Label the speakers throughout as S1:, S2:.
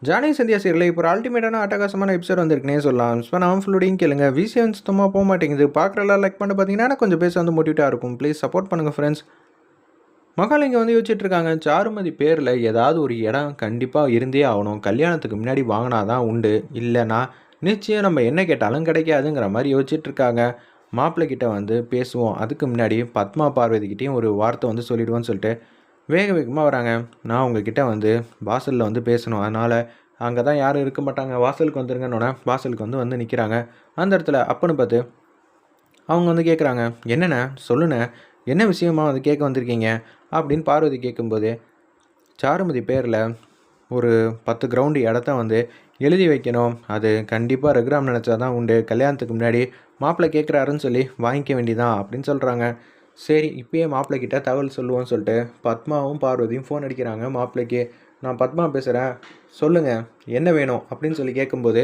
S1: Johnny Sandhya serial இப்போ ஒரு அல்டிமேட்டான அட்டகாசமான எபிசோட் வந்திருக்குனே சொல்லலாம். ஸோ நான் ஃபுல்லோடையும் கேளுங்க. விசிஎம் சுத்தமாக போக மாட்டேங்குது. பார்க்குறலாம் லைக் பண்ண பார்த்தீங்கன்னா கொஞ்சம் பேச வந்து மோட்டிவேட்டாக இருக்கும். ப்ளீஸ் சப்போர்ட் பண்ணுங்கள் ஃப்ரெண்ட்ஸ். மகாலிங்க வந்து யோசிச்சுட்டு இருக்காங்க. சாருமதி பேரில் ஏதாவது ஒரு இடம் கண்டிப்பாக இருந்தே ஆகணும். கல்யாணத்துக்கு முன்னாடி வாங்கினா தான் உண்டு. இல்லைனா நிச்சயம் நம்ம என்ன கேட்டாலும் கிடைக்காதுங்கிற மாதிரி யோசிச்சுட்டு இருக்காங்க. மாப்பிள்ளை கிட்ட வந்து பேசுவோம். அதுக்கு முன்னாடி பத்மா பார்வதிக்கிட்டேயும் ஒரு வார்த்தை வந்து சொல்லிவிடுவோன்னு சொல்லிட்டு வேக வேகமாக வராங்க. நான் உங்ககிட்ட வந்து வாசலில் வந்து பேசணும். அதனால் அங்கே தான் யாரும் இருக்க மாட்டாங்க. வாசலுக்கு வந்துருங்கன்னொன்னே வாசலுக்கு வந்து நிற்கிறாங்க. அந்த இடத்துல அப்பன்னு பார்த்து அவங்க வந்து கேட்குறாங்க. என்னண்ணே சொல்லுண்ணே, என்ன விஷயமா வந்து கேட்க வந்திருக்கீங்க அப்படின்னு பார்வதி கேட்கும்போது, சாருமதி பேரில் ஒரு 10 கிரவுண்டு இடத்த வந்து எழுதி வைக்கணும். அது கண்டிப்பாக ரகுராம் நினச்சா தான் உண்டு. கல்யாணத்துக்கு முன்னாடி மாப்பிள்ளை கேட்குறாருன்னு சொல்லி வாங்கிக்க வேண்டியதான் அப்படின்னு சொல்கிறாங்க. சரி இப்போயே மாப்பிள்ளைக்கிட்ட தகவல் சொல்லுவோன்னு சொல்லிட்டு பத்மாவும் பார்வதியும் ஃபோன் அடிக்கிறாங்க மாப்பிள்ளைக்கு. நான் பத்மா பேசுகிறேன், சொல்லுங்கள் என்ன வேணும் அப்படின்னு சொல்லி கேட்கும்போது,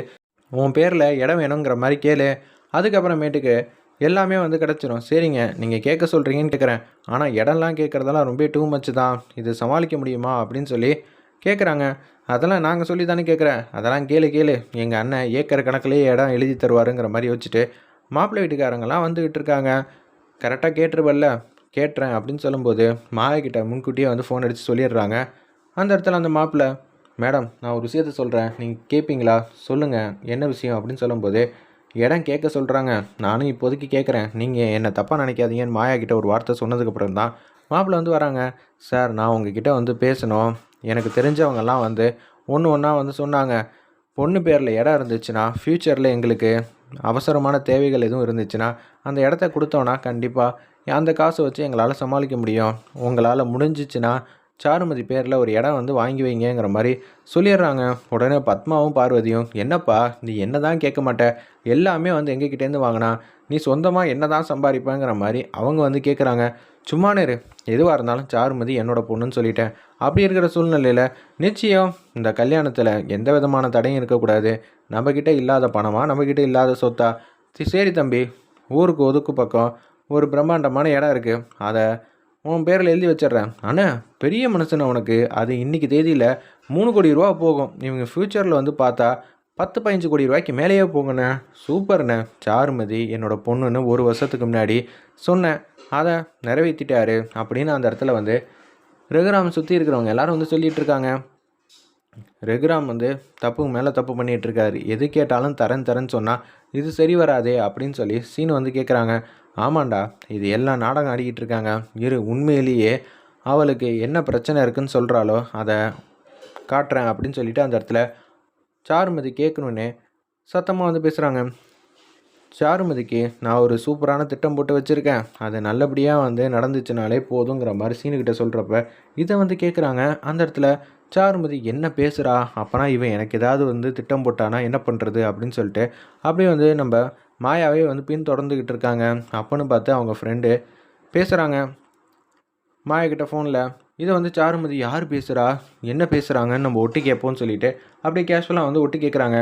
S1: உன் பேரில் இடம் வேணுங்கிற மாதிரி கேளு, அதுக்கப்புறமேட்டுக்கு எல்லாமே வந்து கிடச்சிரும். சரிங்க நீங்கள் கேட்க சொல்கிறீங்கன்னு கேட்குறேன், ஆனால் இடம்லாம் கேட்குறதெல்லாம் ரொம்ப டூ மச் தான், இது சமாளிக்க முடியுமா அப்படின்னு சொல்லி கேட்குறாங்க. அதெல்லாம் நாங்கள் சொல்லி தானே கேட்குறேன், அதெல்லாம் கேளு கேளு, எங்கள் அண்ணன் ஏக்கர் கணக்கிலேயே இடம் எழுதி தருவாருங்கிற மாதிரி யோசிச்சுட்டு மாப்பிள்ளை வீட்டுக்காரங்கெல்லாம் வந்துக்கிட்டு இருக்காங்க. கரெக்டாக கேட்டுருவல்ல, கேட்டுறேன் அப்படின்னு சொல்லும்போது மாயக்கிட்ட முன்கூட்டியே வந்து ஃபோன் அடித்து சொல்லிடுறாங்க. அந்த இடத்துல அந்த மாப்பிள்ளை, மேடம் நான் ஒரு விஷயத்த சொல்கிறேன், நீங்கள் கேட்பீங்களா, சொல்லுங்கள் என்ன விஷயம் அப்படின்னு சொல்லும்போது, இடம் கேட்க சொல்கிறாங்க, நானும் இப்போதைக்கு கேட்குறேன், நீங்கள் என்னை தப்பாக நினைக்காதீங்கன்னு மாயா கிட்ட ஒரு வார்த்தை சொன்னதுக்கப்புறம் தான் மாப்பிள்ளை வந்து வராங்க. சார் நான் உங்ககிட்ட வந்து பேசணும், எனக்கு தெரிஞ்சவங்கெல்லாம் வந்து ஒன்று ஒன்றா வந்து சொன்னாங்க, பொண்ணு பேரில் இடம் இருந்துச்சுன்னா ஃப்யூச்சரில் எங்களுக்கு அவசரமான தேவைகள் எதுவும் இருந்துச்சுன்னா அந்த இடத்த கொடுத்தோன்னா கண்டிப்பாக அந்த காசை வச்சு எங்களால் சமாளிக்க முடியும். உங்களால் முடிஞ்சிச்சுன்னா சாருமதி பேரில் ஒரு இடம் வந்து வாங்கி வைங்கிற மாதிரி சொல்லிடுறாங்க. உடனே பத்மாவும் பார்வதியும், என்னப்பா நீ என்ன தான் கேட்க மாட்ட, எல்லாமே வந்து எங்ககிட்டேருந்து வாங்கினா நீ சொந்தமாக என்ன தான் சம்பாதிப்பேங்கிற மாதிரி அவங்க வந்து கேட்குறாங்க. சும்மா நேரு, எதுவாக இருந்தாலும் சாருமதி என்னோட பொண்ணுன்னு சொல்லிட்டேன். அப்படி இருக்கிற சூழ்நிலையில் நிச்சயம் இந்த கல்யாணத்தில் எந்த விதமான தடையும் இருக்கக்கூடாது. நம்மக்கிட்ட இல்லாத பணமா, நம்மக்கிட்ட இல்லாத சொத்தா? சரி தம்பி, ஊருக்கு ஒதுக்கு பக்கம் ஒரு பிரம்மாண்டமான இடம் இருக்குது, அதை உன் பேரில் எழுதி வச்சிட்றேன். அண்ணா பெரிய மனுஷனை உனக்கு, அது இன்றைக்கி தேதியில் 3 கோடி ரூபா போகும். இவங்க ஃப்யூச்சரில் வந்து பார்த்தா 10-15 கோடி ரூபாய்க்கு மேலேயே போங்கண்ணே. சூப்பர்ண்ணே, சாருமதி என்னோடய பொண்ணுன்னு ஒரு வருஷத்துக்கு முன்னாடி சொன்னேன், அதை நிறைவேற்றிட்டாரு அப்படின்னு அந்த இடத்துல வந்து ரகுராம் சுற்றி இருக்கிறவங்க எல்லாரும் வந்து சொல்லிகிட்டு இருக்காங்க. ரகுராம் வந்து தப்புக்கு மேலே தப்பு பண்ணிகிட்ருக்காரு, எது கேட்டாலும் தரேன்னு சொன்னால் இது சரி வராதே அப்படின்னு சொல்லி சீனு வந்து கேட்குறாங்க. ஆமாண்டா, இது எல்லாம் நாடகம் ஆடிக்கிட்டு இருக்காங்க, இரு உண்மையிலேயே அவளுக்கு என்ன பிரச்சனை இருக்குன்னு சொல்கிறாளோ அதை காட்டுறேன் அப்படின்னு சொல்லிட்டு அந்த இடத்துல சாருமதி கேட்கணுன்னே சத்தமாக வந்து பேசுகிறாங்க. சாருமதிக்கு நான் ஒரு சூப்பரான திட்டம் போட்டு வச்சுருக்கேன், அது நல்லபடியாக வந்து நடந்துச்சுனாலே போதுங்கிற மாதிரி சீனுக்கிட்ட சொல்கிறப்ப இதை வந்து கேட்குறாங்க. அந்த இடத்துல சாருமதி என்ன பேசுகிறா, அப்போனா இவன் எனக்கு ஏதாவது வந்து திட்டம் போட்டானா என்ன பண்ணுறது அப்படின்னு சொல்லிட்டு அப்படியே வந்து நம்ம மாயாவே வந்து பின் தொடர்ந்துக்கிட்டு இருக்காங்க. அப்போன்னு பார்த்து அவங்க ஃப்ரெண்டு பேசுகிறாங்க மாயாக்கிட்ட ஃபோனில். இதை வந்து சாருமதி யார் பேசுகிறா, என்ன பேசுகிறாங்கன்னு நம்ம ஒட்டு கேட்போம்னு சொல்லிட்டு அப்படியே கேஷுவலாக வந்து ஒட்டு கேட்குறாங்க.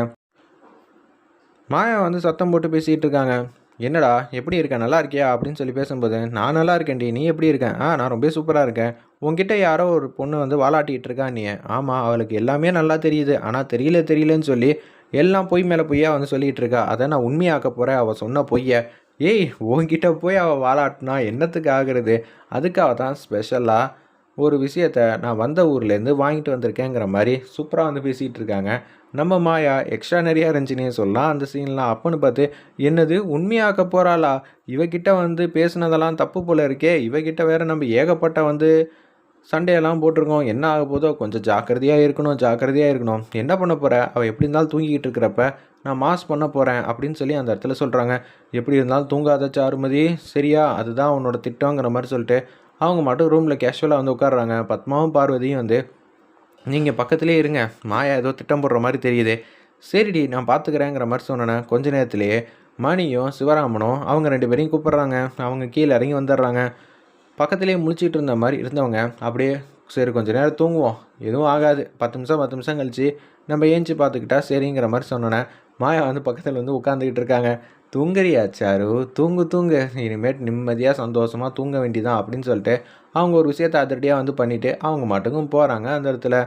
S1: மாயா வந்து சத்தம் போட்டு பேசிகிட்டு இருக்காங்க. என்னடா எப்படி இருக்க, நல்லா இருக்கியா அப்படின்னு சொல்லி பேசும்போது, நான் நல்லா இருக்கேன்டி, நீ எப்படி இருக்கேன், நான் ரொம்ப சூப்பராக இருக்கேன். உங்ககிட்ட யாரோ ஒரு பொண்ணு வந்து வாலாட்டிகிட்டு இருக்கா நீ. ஆமாம், அவளுக்கு எல்லாமே நல்லா தெரியுது, ஆனால் தெரியலன்னு சொல்லி எல்லாம் பொய் மேலே பொய்யா வந்து சொல்லிகிட்டு இருக்கா. அதை நான் உண்மையாக்க போகிறேன், அவள் சொன்ன பொய்யை. ஏய் உங்ககிட்ட போய் அவள் வாலாட்டினா என்னத்துக்கு ஆகுறது, அதுக்காக தான் ஸ்பெஷலாக ஒரு விஷயத்த நான் வந்த ஊர்லேருந்து வாங்கிட்டு வந்திருக்கேங்கிற மாதிரி சூப்பராக வந்து பேசிகிட்டு இருக்காங்க. நம்ம மாயா எக்ஸ்ட்ரா நிறையா இருந்துச்சுன்னே சொல்லலாம் அந்த சீன்லாம். அப்போன்னு பார்த்து, என்னது உண்மையாக்க போகிறாளா, இவகிட்ட வந்து பேசுனதெல்லாம் தப்பு போல் இருக்கே, இவகிட்ட வேறு நம்ம ஏகப்பட்ட வந்து சண்டையெல்லாம் போட்டிருக்கோம், என்ன ஆக போதோ, கொஞ்சம் ஜாக்கிரதையாக இருக்கணும். என்ன பண்ண போகிற, அவள் எப்படி இருந்தாலும் தூங்கிக்கிட்டு இருக்கிறப்ப நான் மாஸ் பண்ண போகிறேன் அப்படின்னு சொல்லி அந்த இடத்துல சொல்கிறாங்க. எப்படி இருந்தாலும் தூங்காத சாருமதி, சரியா, அதுதான் உன்னோட திட்டங்கிற மாதிரி சொல்லிட்டு அவங்க மட்டும் ரூமில் கேஷுவலாக வந்து உட்காடுறாங்க. பத்மாவும் பார்வதியும் வந்து, நீங்கள் பக்கத்துலேயே இருங்க, மாயா ஏதோ திட்டம் போடுற மாதிரி தெரியுது. சரிடி நான் பார்த்துக்கிறேங்கிற மாதிரி சொன்னேன். கொஞ்ச நேரத்துலேயே மணியும் சிவராமனும் அவங்க 2 பேரையும் கூப்பிட்றாங்க. அவங்க கீழே இறங்கி வந்துடுறாங்க. பக்கத்துலேயே முழிச்சிட்டு இருந்த மாதிரி இருந்தவங்க அப்படியே, சரி கொஞ்சம் நேரம் தூங்குவோம், எதுவும் ஆகாது, 10 நிமிஷம் கழிச்சு நம்ம ஏஞ்சி பார்த்துக்கிட்டா சரிங்கிற மாதிரி சொன்னோன்னே மாயா வந்து பக்கத்தில் வந்து உட்காந்துக்கிட்டு இருக்காங்க. தூங்குறியா சாரு, தூங்கு, இனிமேட்டு நிம்மதியாக சந்தோஷமாக தூங்க வேண்டியதான் அப்படின்னு சொல்லிட்டு அவங்க ஒரு விஷயத்தை அதிரடியாக வந்து பண்ணிவிட்டு அவங்க மட்டுக்கும் போகிறாங்க அந்த இடத்துல.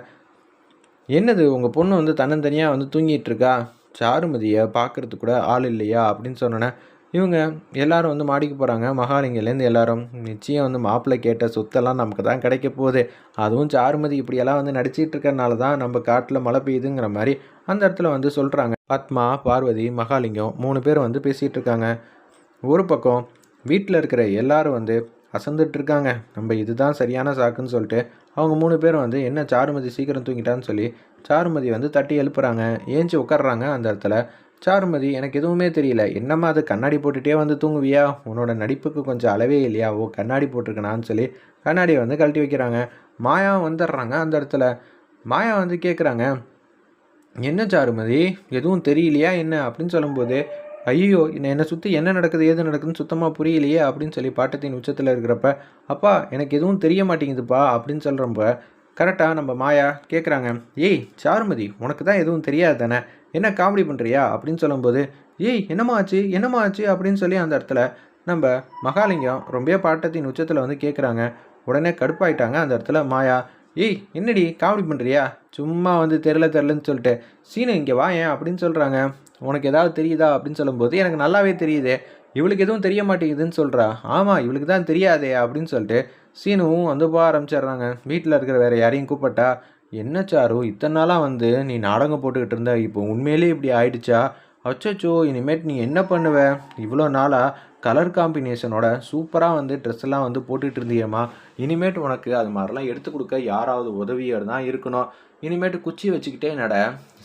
S1: என்னது உங்கள் பொண்ணு வந்து தன்னந்தனியாக வந்து தூங்கிட்டு இருக்கா, சாருமதியை பார்க்கறதுக்கு கூட ஆள் இல்லையா அப்படின்னு சொன்னோன்னே இவங்க எல்லாரும் வந்து மாடிக்கு போகிறாங்க. மகாலிங்கலேருந்து எல்லாரும் நிச்சயம் வந்து மாப்பிள்ளை கேட்ட சொத்தெல்லாம் நமக்கு தான் கிடைக்க போகுது, அதுவும் சாருமதி இப்படியெல்லாம் வந்து நடிச்சிட்டு இருக்கறனால தான் நம்ம காட்டில் மழை பெய்யுதுங்கிற மாதிரி அந்த இடத்துல வந்து சொல்கிறாங்க. பத்மா, பார்வதி, மகாலிங்கம் 3 பேர் வந்து பேசிகிட்டு இருக்காங்க. ஒரு பக்கம் வீட்டில் இருக்கிற எல்லாரும் வந்து அசந்துட்டு இருக்காங்க. நம்ம இதுதான் சரியான சாக்குன்னு சொல்லிட்டு அவங்க 3 பேரும் வந்து என்ன சாருமதி சீக்கிரம் தூங்கிட்டான்னு சொல்லி சாருமதி வந்து தட்டி எழுப்புறாங்க. ஏஞ்சி உட்காடுறாங்க. அந்த இடத்துல சாருமதி, எனக்கு எதுவுமே தெரியல, என்னம்மா அது கண்ணாடி போட்டுகிட்டே வந்து தூங்குவியா, உன்னோட நடிப்புக்கு கொஞ்சம் அளவே இல்லையா, ஓ கண்ணாடி போட்டிருக்கனான்னு சொல்லி கண்ணாடியை வந்து கழட்டி வைக்கிறாங்க. மாயா வந்துடுறாங்க. அந்த இடத்துல மாயா வந்து கேட்குறாங்க, என்ன சாருமதி எதுவும் தெரியலையா என்ன அப்படின்னு சொல்லும்போது, ஐயோ என்னை சுற்றி என்ன நடக்குது ஏது நடக்குதுன்னு சுத்தமாக புரியலையே அப்படின்னு சொல்லி பாட்டத்தின் உச்சத்தில் இருக்கிறப்ப, அப்பா எனக்கு எதுவும் தெரிய மாட்டேங்குதுப்பா அப்படின்னு சொல்கிறப்ப கரெக்டாக நம்ம மாயா கேட்குறாங்க, ஏய் சாருமதி உனக்கு தான் எதுவும் தெரியாது தானே, என்ன காமெடி பண்ணுறியா அப்படின்னு சொல்லும்போது, ஏய் என்னம்மா ஆச்சு என்னம்மா ஆச்சு அப்படின்னு சொல்லி அந்த இடத்துல நம்ம மகாலிங்கம் ரொம்ப பாட்டத்தின் உச்சத்தில் வந்து கேட்குறாங்க. உடனே கடுப்பாயிட்டாங்க. அந்த இடத்துல மாயா, ஏய் என்னடி காமெடி பண்ணுறியா, சும்மா வந்து தெரிலன்னு சொல்லிட்டு சீனு இங்கே வாயேன் அப்படின்னு சொல்கிறாங்க. உனக்கு ஏதாவது தெரியுதா அப்படின்னு சொல்லும்போது, எனக்கு நல்லாவே தெரியுதே, இவளுக்கு எதுவும் தெரிய மாட்டேங்குதுன்னு சொல்கிறா. ஆமாம் இவளுக்கு தான் தெரியாதே அப்படின்னு சொல்லிட்டு சீனுவும் வந்து போக ஆரம்பிச்சிடுறாங்க. வீட்டில் இருக்கிற வேறு யாரையும் கூப்பிட்டா, என்ன சாரு இத்தனை நாளாக வந்து நீ நாடகம் போட்டுக்கிட்டு இருந்த, இப்போ உண்மையிலே இப்படி ஆயிடுச்சா, அச்சோ இனிமேட் நீ என்ன பண்ணுவ, இவ்வளோ நாளாக கலர் காம்பினேஷனோட சூப்பராக வந்து ட்ரெஸ் எல்லாம் வந்து போட்டுக்கிட்டு இருந்தியம்மா, இனிமேட்டு உனக்கு அது மாதிரிலாம் எடுத்து கொடுக்க யாராவது உதவியர் தான் இருக்கணும், இனிமேட்டு குச்சி வச்சுக்கிட்டே நட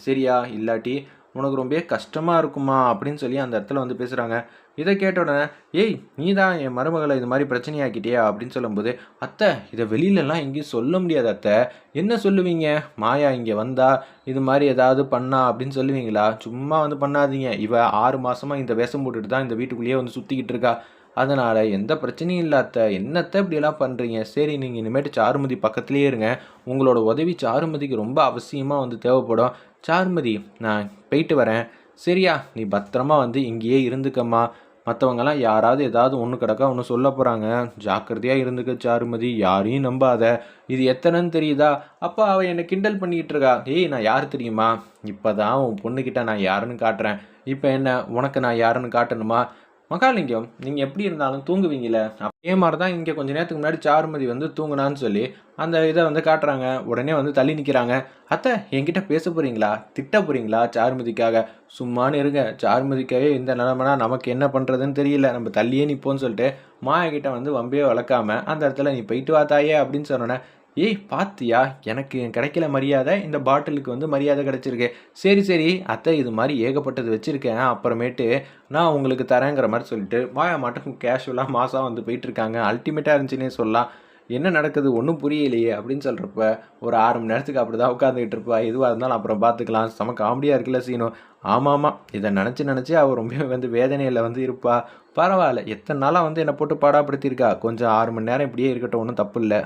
S1: சரியா, இல்லாட்டி உனக்கு ரொம்ப கஷ்டமாக இருக்குமா அப்படின்னு சொல்லி அந்த இடத்துல வந்து பேசுகிறாங்க. இதை கேட்ட உடனே, ஏய் நீ தான் என் மருமகளை இது மாதிரி பிரச்சனையாக்கிட்டியா அப்படின்னு சொல்லும்போது, அத்தை இதை வெளியிலலாம் எங்கேயும் சொல்ல முடியாது அத்தை, என்ன சொல்லுவீங்க, மாயா இங்கே வந்தா இது மாதிரி ஏதாவது பண்ணா அப்படின்னு சொல்லுவீங்களா, சும்மா வந்து பண்ணாதீங்க, இவ 6 மாதமாக இந்த வேஷம் போட்டுட்டு தான் இந்த வீட்டுக்குள்ளேயே வந்து சுற்றிக்கிட்டு இருக்கா, அதனால் எந்த பிரச்சனையும் இல்லை அத்தை, என்னத்தை இப்படியெல்லாம் பண்ணுறீங்க, சரி நீங்கள் இனிமேட்டு சாருமதி பக்கத்துலேயே இருங்க, உங்களோட உதவி சாருமதிக்கு ரொம்ப அவசியமாக வந்து தேவைப்படும், சாருமதி நான் போயிட்டு வரேன் சரியா, நீ பத்திரமா வந்து இங்கேயே இருந்துக்கம்மா, மற்றவங்கெல்லாம் யாராவது ஏதாவது ஒன்று கிடக்கா ஒன்று சொல்ல போகிறாங்க, ஜாக்கிரதையாக இருந்துக்க சாருமதி, யாரையும் நம்பாத, இது எத்தனைன்னு தெரியுதா, அப்போ அவள் என்னை கிண்டல் பண்ணிக்கிட்டு இருக்கா, ஏய் நான் யார் தெரியுமா, இப்போ தான் உன் பொண்ணுக்கிட்ட நான் யாருன்னு காட்டுறேன், இப்போ என்ன உனக்கு நான் யாருன்னு காட்டணுமா, மகாலிங்கம் நீங்கள் எப்படி இருந்தாலும் தூங்குவீங்களே, அதே மாதிரி தான் இங்கே கொஞ்சம் நேரத்துக்கு முன்னாடி சாருமதி வந்து தூங்குனான்னு சொல்லி அந்த இதை வந்து காட்டுறாங்க. உடனே வந்து தள்ளி நிற்கிறாங்க. அத்தை என்கிட்ட பேச போகிறீங்களா, திட்ட போகிறீங்களா சாருமதிக்காக, சும்மானு இருங்க, சாருமதிக்காகவே இந்த நிலமைனா நமக்கு என்ன பண்ணுறதுன்னு தெரியல, நம்ம தள்ளியே நிற்போன்னு சொல்லிட்டு மாயா கிட்ட வந்து வம்பையே வளர்க்காம அந்த இடத்துல நீ போயிட்டு வா தாயே அப்படின்னு சொன்னோன்னே, ஏய் பாத்தியா எனக்கு கிடைக்கல மரியாதை, இந்த பாட்டிலுக்கு வந்து மரியாதை கிடைச்சிருக்கு, சரி அத்தை இது மாதிரி ஏகப்பட்டது வச்சுருக்கேன், அப்புறமேட்டு நான் உங்களுக்கு தரேங்கிற மாதிரி சொல்லிட்டு மாயா மட்டும் கேஷுவலாக மாதம் வந்து போயிட்டுருக்காங்க. அல்டிமேட்டாக இருந்துச்சுன்னே சொல்லலாம். என்ன நடக்குது ஒன்றும் புரியலையே அப்படின்னு சொல்கிறப்ப ஒரு 6 மணி நேரத்துக்கு அப்படி தான் உட்காந்துக்கிட்டு இருப்பா, எதுவாக இருந்தாலும் அப்புறம் பார்த்துக்கலாம், செம காமெடியாக இருக்குல்ல சீனும். ஆமாம் இதை நினச்சி அவள் ரொம்ப வந்து வேதனையில் வந்து இருப்பா. பரவாயில்ல எத்தனை நாளாக வந்து என்னை போட்டு பாடாப்படுத்தியிருக்கா, கொஞ்சம் 6 மணி நேரம் இப்படியே இருக்கட்டும், ஒன்றும் தப்பு இல்லை.